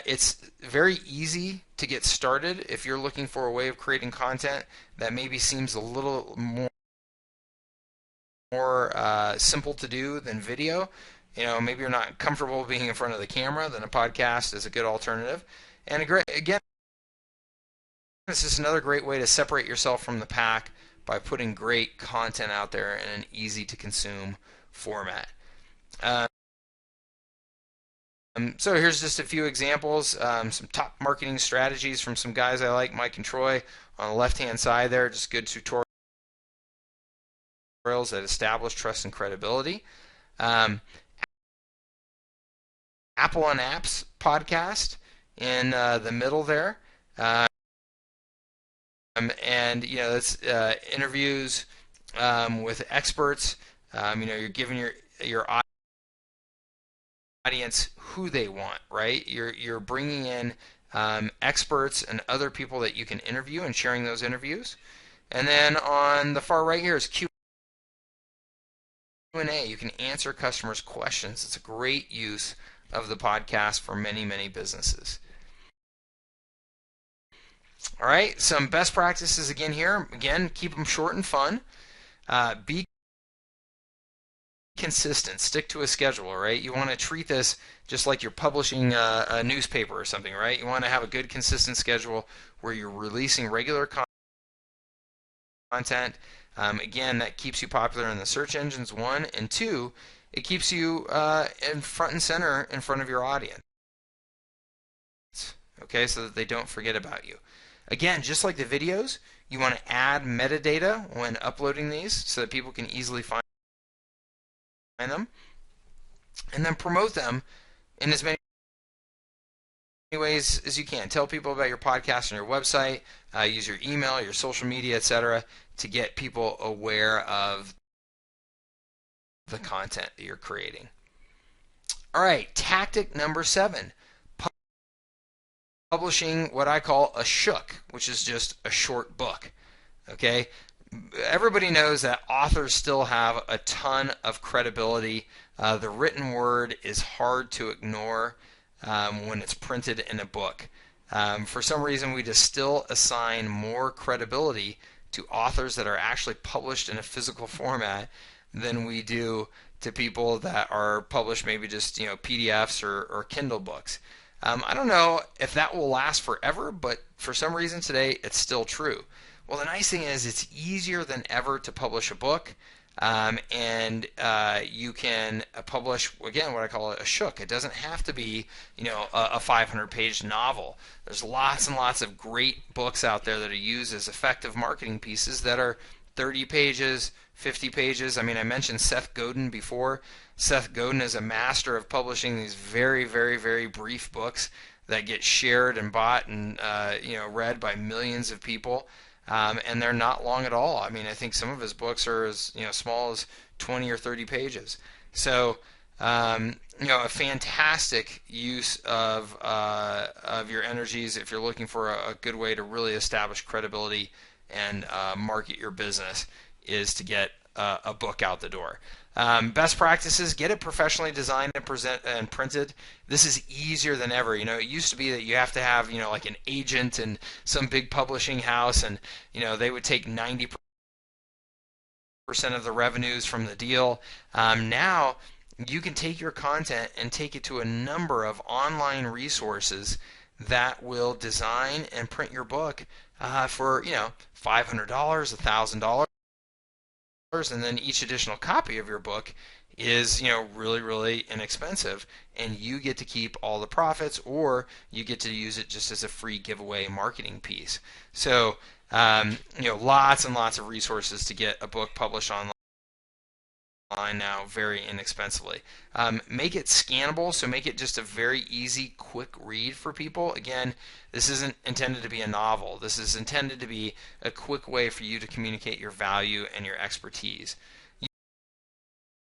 It's very easy to get started if you're looking for a way of creating content that maybe seems a little more simple to do than video. Maybe you're not comfortable being in front of the camera, then a podcast is a good alternative. And again, this is another great way to separate yourself from the pack by putting great content out there in an easy to consume format. Um, so here's just a few examples, some top marketing strategies from some guys I like, Mike and Troy. On the left-hand side there, just good tutorials that establish trust and credibility. Um, Apple on Apps podcast in the middle there. And it's interviews with experts. You're giving your audience who they want, right? You're bringing in experts and other people that you can interview and sharing those interviews. And then on the far right here is Q&A. You can answer customers' questions. It's a great use of the podcast for many, many businesses. All right, some best practices again here. Again, keep them short and fun. Be consistent. Stick to a schedule, right? You want to treat this just like you're publishing a newspaper or something, right? You want to have a good, consistent schedule where you're releasing regular content. Again, that keeps you popular in the search engines, one. And two, it keeps you in front and center in front of your audience. Okay, so that they don't forget about you. Again, just like the videos, you want to add metadata when uploading these so that people can easily find them, and then promote them in as many ways as you can. Tell people about your podcast on your website, use your email, your social media, etc., to get people aware of the content that you're creating. All right, tactic number 7. Publishing what I call a shook, which is just a short book. Okay? Everybody knows that authors still have a ton of credibility. The written word is hard to ignore when it's printed in a book. For some reason, we just still assign more credibility to authors that are actually published in a physical format than we do to people that are published maybe just PDFs or Kindle books. I don't know if that will last forever, but for some reason today it's still true. Well, the nice thing is it's easier than ever to publish a book, and you can publish, again, what I call a shook. It doesn't have to be a 500-page novel. There's lots and lots of great books out there that are used as effective marketing pieces that are 30 pages, 50 pages. I mean, I mentioned Seth Godin before. Seth Godin is a master of publishing these very, very, very brief books that get shared and bought and read by millions of people, and they're not long at all. I mean, I think some of his books are as small as 20 or 30 pages. So, a fantastic use of your energies if you're looking for a good way to really establish credibility and market your business is to get a book out the door. Best practices: get it professionally designed and printed. This is easier than ever. It used to be that you have to have like an agent and some big publishing house, and they would take 90% of the revenues from the deal. Now you can take your content and take it to a number of online resources that will design and print your book for $500, $1,000. And then each additional copy of your book is really, really inexpensive, and you get to keep all the profits, or you get to use it just as a free giveaway marketing piece. So lots and lots of resources to get a book published online now very inexpensively. Make it scannable, so make it just a very easy, quick read for people. Again, this isn't intended to be a novel. This is intended to be a quick way for you to communicate your value and your expertise.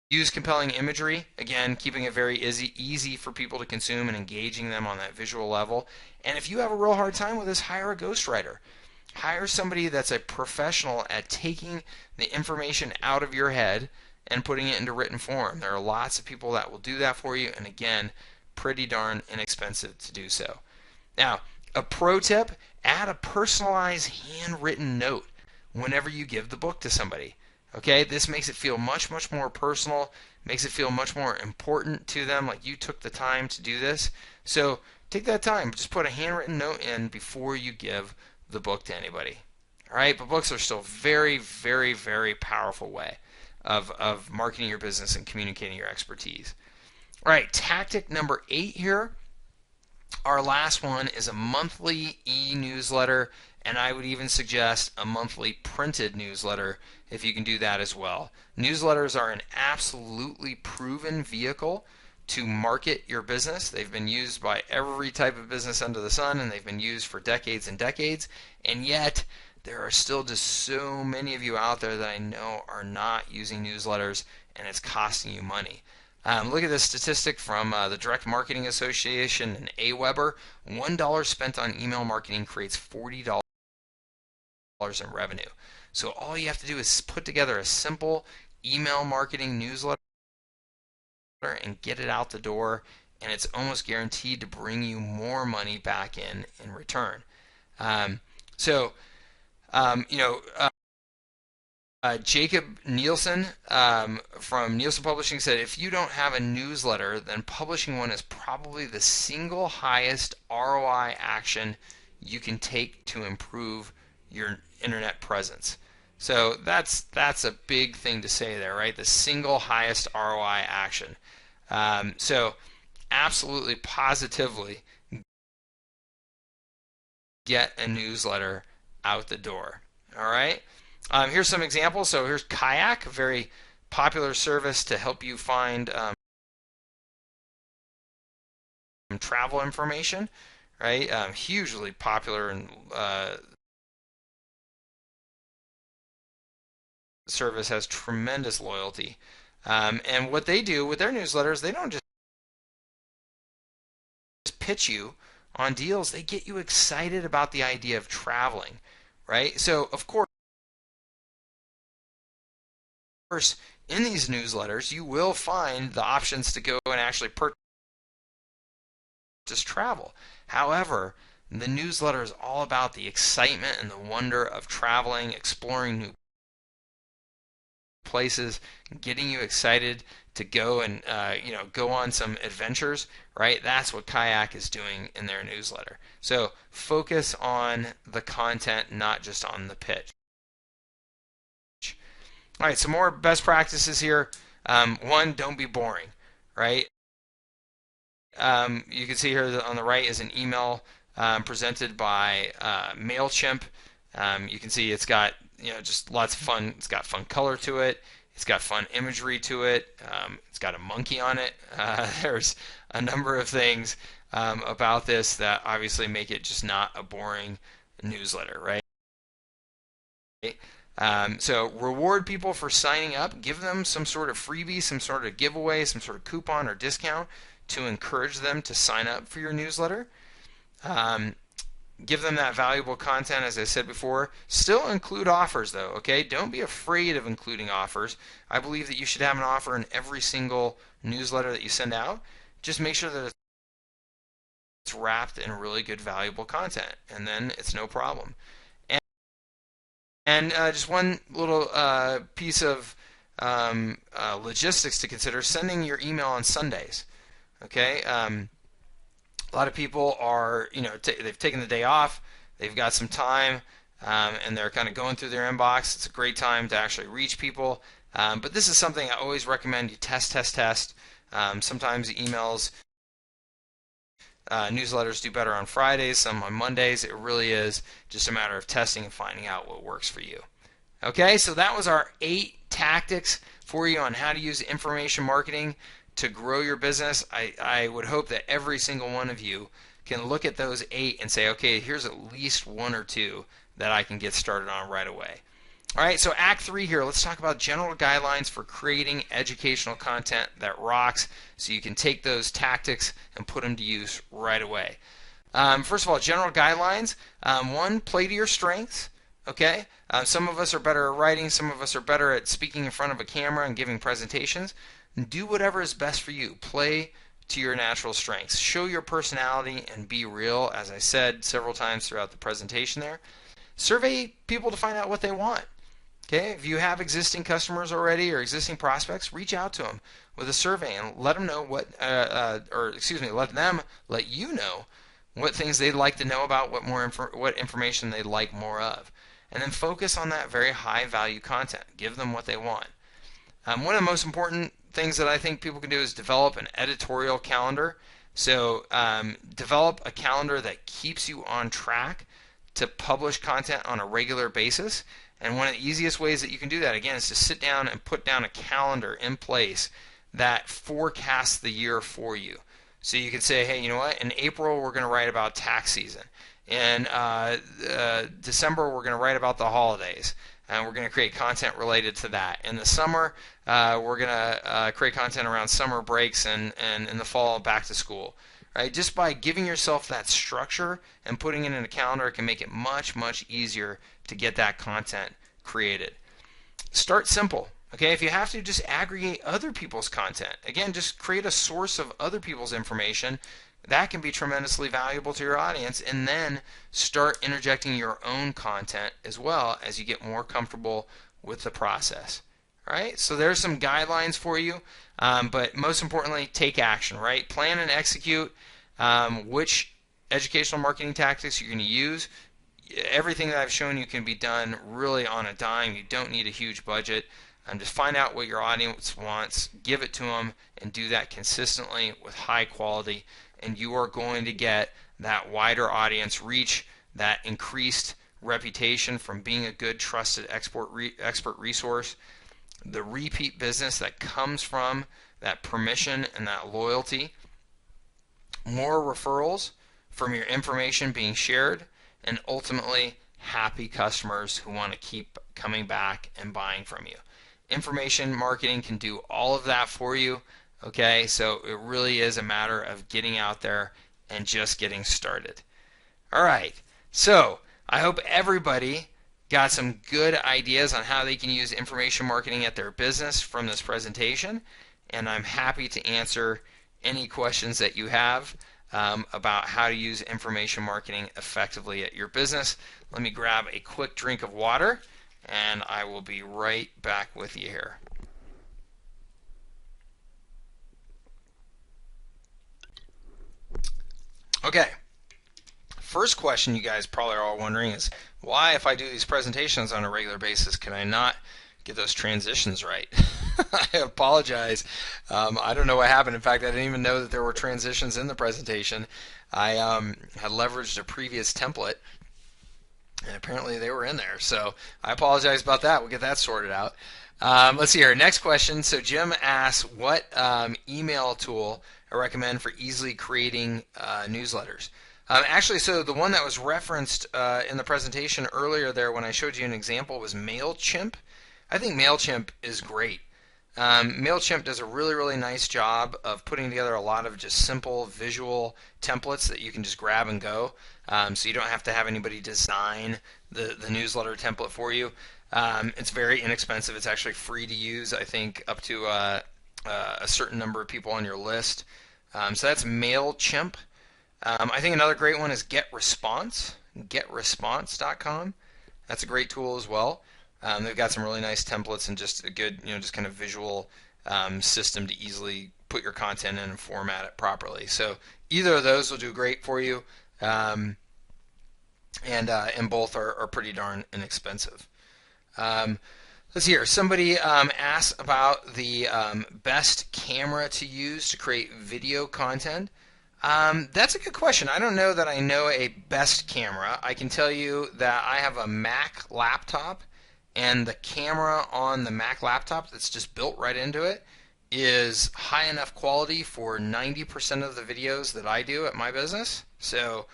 Use compelling imagery, again, keeping it very easy for people to consume and engaging them on that visual level. And if you have a real hard time with this, hire a ghostwriter. Hire somebody that's a professional at taking the information out of your head and putting it into written form. There are lots of people that will do that for you, and again, pretty darn inexpensive to do so. Now, a pro tip: add a personalized handwritten note whenever you give the book to somebody. Okay, this makes it feel much, much more personal, makes it feel much more important to them, like you took the time to do this. So take that time, just put a handwritten note in before you give the book to anybody. All right, but books are still very, very, very powerful way of marketing your business and communicating your expertise. All right, tactic number 8 here. Our last one is a monthly e-newsletter, and I would even suggest a monthly printed newsletter if you can do that as well. Newsletters are an absolutely proven vehicle to market your business. They've been used by every type of business under the sun, and they've been used for decades and decades, and yet there are still just so many of you out there that I know are not using newsletters, and it's costing you money. Look at this statistic from the Direct Marketing Association and AWeber. $1 spent on email marketing creates $40 in revenue. So all you have to do is put together a simple email marketing newsletter and get it out the door, and it's almost guaranteed to bring you more money back in return. So, you know, Jacob Nielsen from Nielsen Publishing said, if you don't have a newsletter, then publishing one is probably the single highest ROI action you can take to improve your internet presence. So that's a big thing to say there, right? The single highest ROI action. So absolutely, positively, get a newsletter out the door. All right. Here's some examples. So here's Kayak, a very popular service to help you find travel information, right? Hugely popular and service has tremendous loyalty. And what they do with their newsletters, they don't just pitch you on deals, they get you excited about the idea of traveling, right? So, of course, in these newsletters, you will find the options to go and actually purchase travel. However, the newsletter is all about the excitement and the wonder of traveling, exploring new places, getting you excited to go and go on some adventures, right? That's what Kayak is doing in their newsletter. So focus on the content, not just on the pitch. All right, some more best practices here. One, don't be boring, right? You can see here on the right is an email presented by MailChimp. You can see it's got just lots of fun. It's got fun color to it. It's got fun imagery to it. It's got a monkey on it. There's a number of things about this that obviously make it just not a boring newsletter, right? So reward people for signing up. Give them some sort of freebie, some sort of giveaway, some sort of coupon or discount to encourage them to sign up for your newsletter. Give them that valuable content, as I said before. Still include offers, though, okay? Don't be afraid of including offers. I believe that you should have an offer in every single newsletter that you send out. Just make sure that it's wrapped in really good, valuable content, and then it's no problem. And just one little piece of logistics to consider: sending your email on Sundays. Okay, a lot of people are, they've taken the day off, they've got some time, and they're kind of going through their inbox. It's a great time to actually reach people. But this is something I always recommend you test. Sometimes emails, newsletters do better on Fridays, some on Mondays. It really is just a matter of testing and finding out what works for you. Okay, so that was our 8 tactics for you on how to use information marketing to grow your business. I would hope that every single one of you can look at those 8 and say, okay, here's at least 1 or 2 that I can get started on right away. All right, so Act 3 here, let's talk about general guidelines for creating educational content that rocks, so you can take those tactics and put them to use right away. First of all, general guidelines. 1, play to your strengths. Okay, some of us are better at writing, some of us are better at speaking in front of a camera and giving presentations. Do whatever is best for you. Play to your natural strengths. Show your personality and be real, as I said several times throughout the presentation there. Survey people to find out what they want. Okay, if you have existing customers already or existing prospects, reach out to them with a survey and let them know let you know what things they'd like to know about, what information they'd like more of. and then focus on that very high value content. Give them what they want. One of the most important things that I think people can do is develop an editorial calendar. So develop a calendar that keeps you on track to publish content on a regular basis. And one of the easiest ways that you can do that, again, is to sit down and put down a calendar in place that forecasts the year for you. So you could say, hey, you know what? In April, we're going to write about tax season. In December, we're going to write about the holidays. And we're going to create content related to that. In the summer, we're going to create content around summer breaks and in the fall, back to school. Right? Just by giving yourself that structure and putting it in a calendar, it can make it much, much easier to get that content created. Start simple. Okay, if you have to, just aggregate other people's content. Again, just create a source of other people's information. That can be tremendously valuable to your audience, and then start interjecting your own content as well as you get more comfortable with the process. Right? So there's some guidelines for you, but most importantly, take action. Right? Plan and execute which educational marketing tactics you're going to use. Everything that I've shown you can be done really on a dime. You don't need a huge budget. Just find out what your audience wants, give it to them, and do that consistently with high quality, and you are going to get that wider audience reach, that increased reputation from being a good, trusted expert resource, the repeat business that comes from that permission and that loyalty, more referrals from your information being shared, and ultimately happy customers who want to keep coming back and buying from you. Information marketing can do all of that for you. Okay, so it really is a matter of getting out there and just getting started. All right, so I hope everybody got some good ideas on how they can use information marketing at their business from this presentation, and I'm happy to answer any questions that you have about how to use information marketing effectively at your business. Let me grab a quick drink of water, and I will be right back with you here. Okay, first question you guys probably are all wondering is, why, if I do these presentations on a regular basis, can I not get those transitions right? I apologize. I don't know what happened. In fact, I didn't even know that there were transitions in the presentation. I had leveraged a previous template, and apparently they were in there. So I apologize about that. We'll get that sorted out. Let's see here. Next question. So Jim asks, what email tool I recommend for easily creating newsletters? Actually, so the one that was referenced in the presentation earlier there when I showed you an example was MailChimp. I think MailChimp is great. MailChimp does a really, really nice job of putting together a lot of just simple visual templates that you can just grab and go. So you don't have to have anybody design the newsletter template for you. It's very inexpensive. It's actually free to use, I think, up to a certain number of people on your list. So that's MailChimp. I think another great one is GetResponse, getresponse.com. That's a great tool as well. They've got some really nice templates and just a good, just kind of visual system to easily put your content in and format it properly. So either of those will do great for you, and both are pretty darn inexpensive. Let's see here. Somebody asked about the best camera to use to create video content. That's a good question. I don't know that I know a best camera. I can tell you that I have a Mac laptop, and the camera on the Mac laptop that's just built right into it is high enough quality for 90% of the videos that I do at my business. So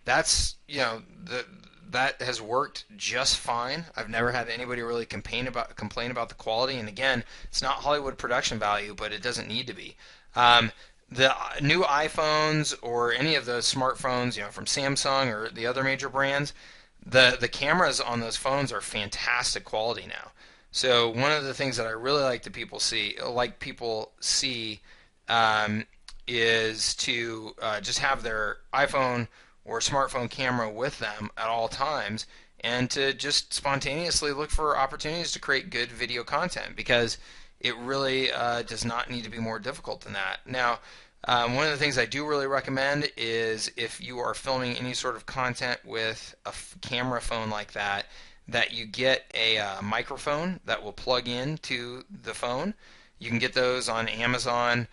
that's, that has worked just fine. I've never had anybody really complain about the quality. And again, it's not Hollywood production value, but it doesn't need to be. The new iPhones or any of those smartphones, from Samsung or the other major brands, the cameras on those phones are fantastic quality now. So one of the things that I really like people see is to just have their iPhone or smartphone camera with them at all times, and to just spontaneously look for opportunities to create good video content, because it really does not need to be more difficult than that. Now, One of the things I do really recommend is if you are filming any sort of content with a camera phone like that, that you get a microphone that will plug into the phone. You can get those on Amazon.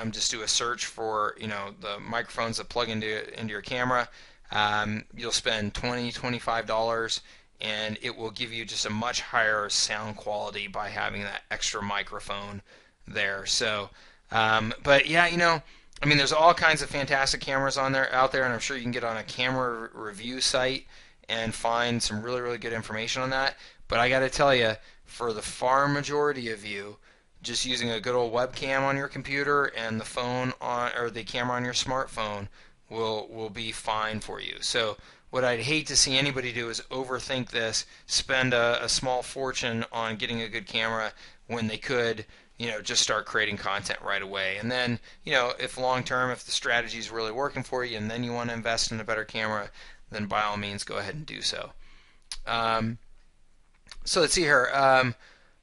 Just do a search for the microphones that plug into your camera. You'll spend $20-$25, and it will give you just a much higher sound quality by having that extra microphone there. So, but yeah, I mean, there's all kinds of fantastic cameras out there, and I'm sure you can get on a camera review site and find some really, really good information on that. But I got to tell you, for the far majority of you, just using a good old webcam on your computer and the phone on or the camera on your smartphone will be fine for you. So what I'd hate to see anybody do is overthink this, spend a small fortune on getting a good camera when they could, just start creating content right away. And then, if long term, if the strategy is really working for you, and then you want to invest in a better camera, then by all means go ahead and do so. So let's see here.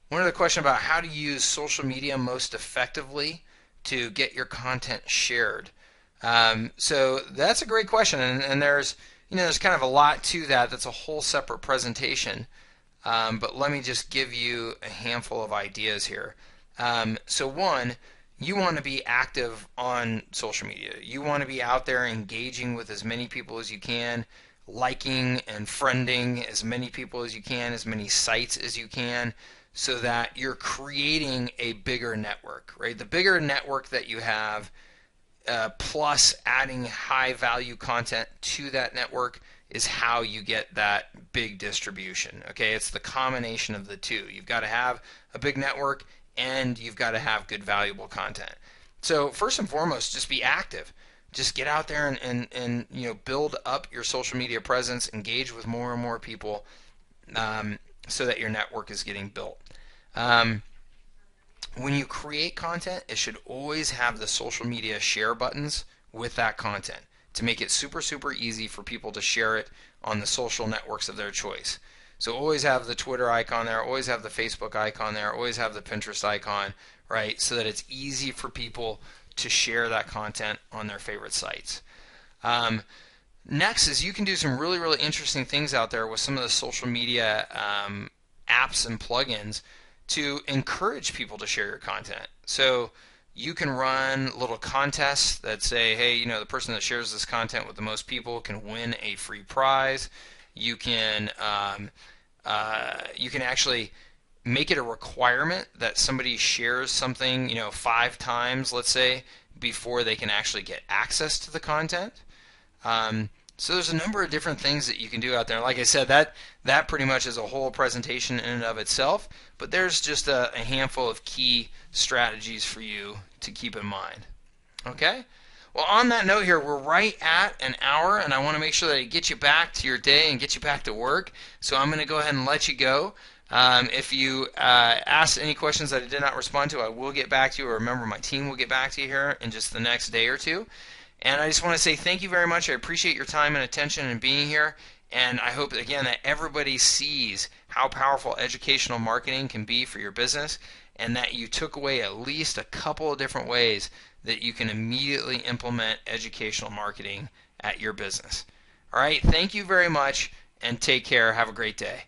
One other question about how to use social media most effectively to get your content shared. So that's a great question, and there's kind of a lot to that. That's a whole separate presentation. But let me just give you a handful of ideas here. So one, you want to be active on social media. You want to be out there engaging with as many people as you can, liking and friending as many people as you can, as many sites as you can, so that you're creating a bigger network, right? The bigger network that you have, plus adding high value content to that network, is how you get that big distribution. Okay, it's the combination of the two. You've got to have a big network and you've got to have good valuable content. So first and foremost, just be active. Just get out there and build up your social media presence, engage with more and more people, so that your network is getting built. When you create content, it should always have the social media share buttons with that content to make it super, super easy for people to share it on the social networks of their choice. So always have the Twitter icon there, always have the Facebook icon there, always have the Pinterest icon, right? So that it's easy for people to share that content on their favorite sites. Next is you can do some really, really interesting things out there with some of the social media apps and plugins to encourage people to share your content. So you can run little contests that say, hey, the person that shares this content with the most people can win a free prize. You can actually make it a requirement that somebody shares something 5 times, let's say, before they can actually get access to the content. So there's a number of different things that you can do out there. Like I said, that pretty much is a whole presentation in and of itself, but there's just a handful of key strategies for you to keep in mind. Okay? Well, on that note here, we're right at an hour, and I want to make sure that I get you back to your day and get you back to work, so I'm going to go ahead and let you go. If you ask any questions that I did not respond to, I will get back to you, or remember, my team will get back to you here in just the next day or two. And I just want to say thank you very much. I appreciate your time and attention and being here. And I hope, again, that everybody sees how powerful educational marketing can be for your business, and that you took away at least a couple of different ways that you can immediately implement educational marketing at your business. All right, thank you very much, and take care. Have a great day.